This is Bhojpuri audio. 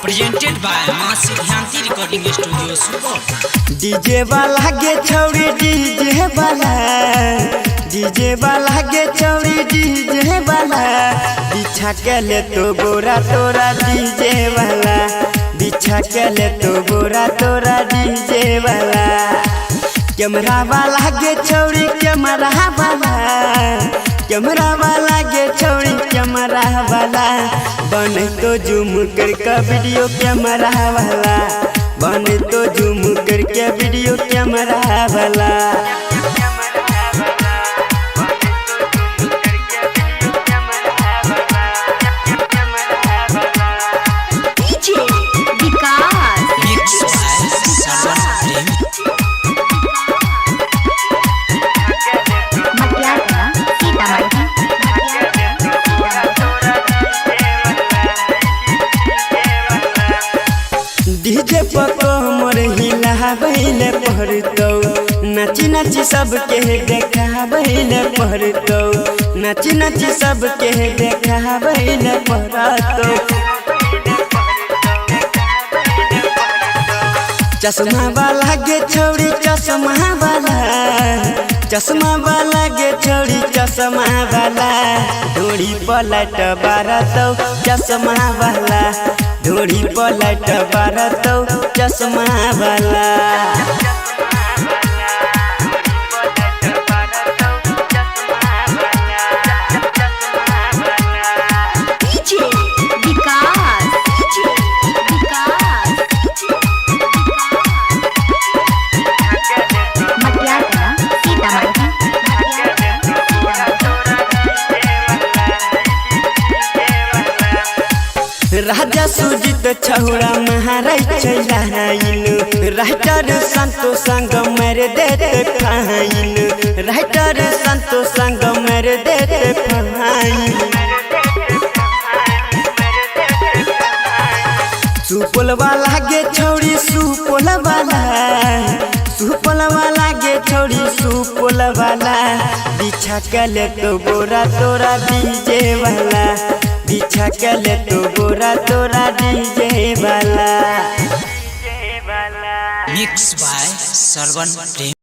Presented by Masi Dhyanti Recording Studio Support. DJ वाला गे छौड़ी डीजे वाला गे छौड़ी डीजे वाला बिछा के ले तो गोरा तोरा डीजे वाला बिछा के ले तो गोरा तोरा डीजे वाला कैमरा वाला गे छौड़ी कैमरा वाला गे छौड़ी कैमरा वाला बन तो जूम करके वीडियो कैमरा वाला बन तो जूम करके वीडियो कैमरा वाला डीजे पको मोर हिला बैले पड़तो नाची नाची सबके देखा बैले पड़तो नाची नाची सबके देखा बैले पड़तो चश्मा वाला गे छौड़ी चश्मा वाला गे छौड़ी चश्मा वाला डोरी पलट बारतो चश्मा वाला डोरी पलट बारतो चश्मा वाला राजा सुजित छौड़ा महाराज चलाइनु राइटर संतो संग मेरे देते खाइनु राइटर संतो संग मेरे देते खाइनु सुपल वाला गे छौड़ी सुपल वाला गे छौड़ी सुपल वाला बिछा के ले तो गोरा तोरा डीजे वाला बिछा के ले तो गोरा तोरा डीजे वाला Mixed by Sarvan Prem.